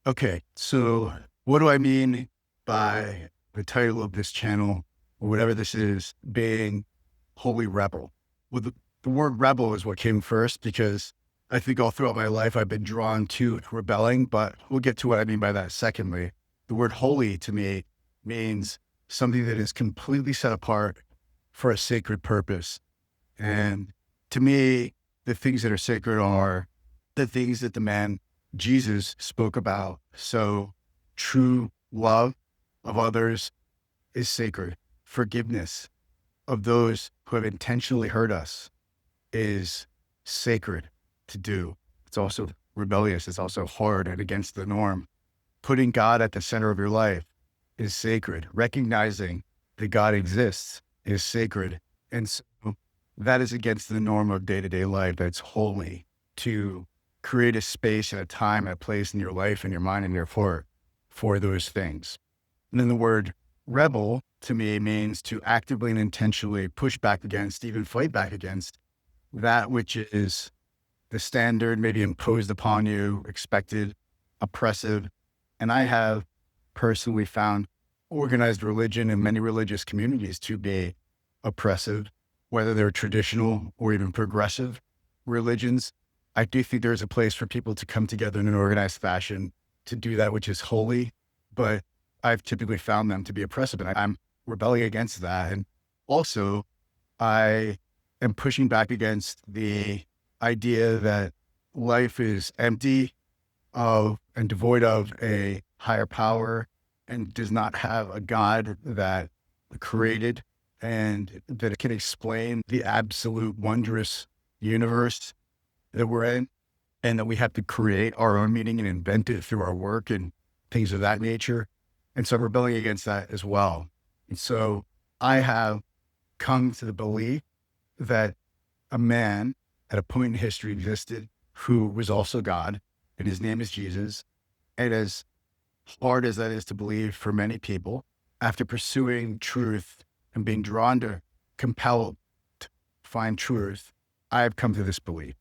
Okay, so what do I mean by the title of this channel or whatever this is being Holy Rebel? Well, the word rebel is what came first because I think all throughout my life I've been drawn to rebelling, but we'll get to what I mean by that secondly. The word holy to me means something that is completely set apart for a sacred purpose. And to me, the things that are sacred are the things that the man Jesus spoke about. So true love of others is sacred. Forgiveness of those who have intentionally hurt us is sacred to do. It's also rebellious. It's also hard and against the norm. Putting God at the center of your life is sacred. Recognizing that God exists is sacred. And so that is against the norm of day-to-day life. That's holy to create a space and a time and a place in your life and your mind and your heart for those things. And then the word rebel to me means to actively and intentionally push back against, even fight back against that which is the standard, maybe imposed upon you, expected, oppressive. And I have personally found organized religion and many religious communities to be oppressive, whether they're traditional or even progressive religions. I do think there's a place for people to come together in an organized fashion to do that, which is holy, but I've typically found them to be oppressive, and I'm rebelling against that. And also, I am pushing back against the idea that life is empty of and devoid of a higher power and does not have a God that created and that it can explain the absolute wondrous universe that we're in, and that we have to create our own meaning and invent it through our work and things of that nature. And so I'm rebelling against that as well. And so I have come to the belief that a man at a point in history existed who was also God, and his name is Jesus. And as hard as that is to believe for many people, after pursuing truth and being drawn to compelled to find truth, I have come to this belief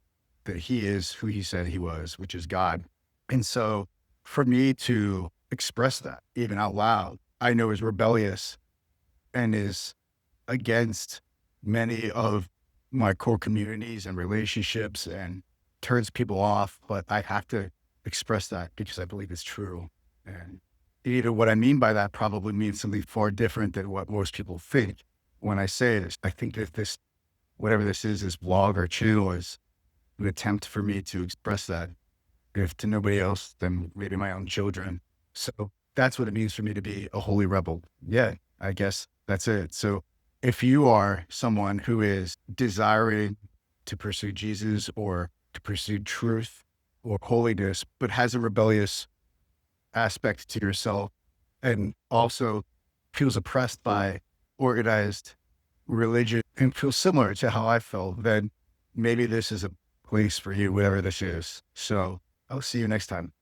that he is who he said he was, which is God. And so for me to express that even out loud, I know is rebellious and is against many of my core communities and relationships and turns people off, but I have to express that because I believe it's true. And even what I mean by that probably means something far different than what most people think when I say this. I think that this, whatever this is blog or channel is an attempt for me to express that. If to nobody else, then maybe my own children. So that's what it means for me to be a holy rebel. Yeah, I guess that's it. So if you are someone who is desiring to pursue Jesus or to pursue truth or holiness, but has a rebellious aspect to yourself and also feels oppressed by organized religion and feels similar to how I felt, then maybe this is a place for you, whatever this is. So I'll see you next time.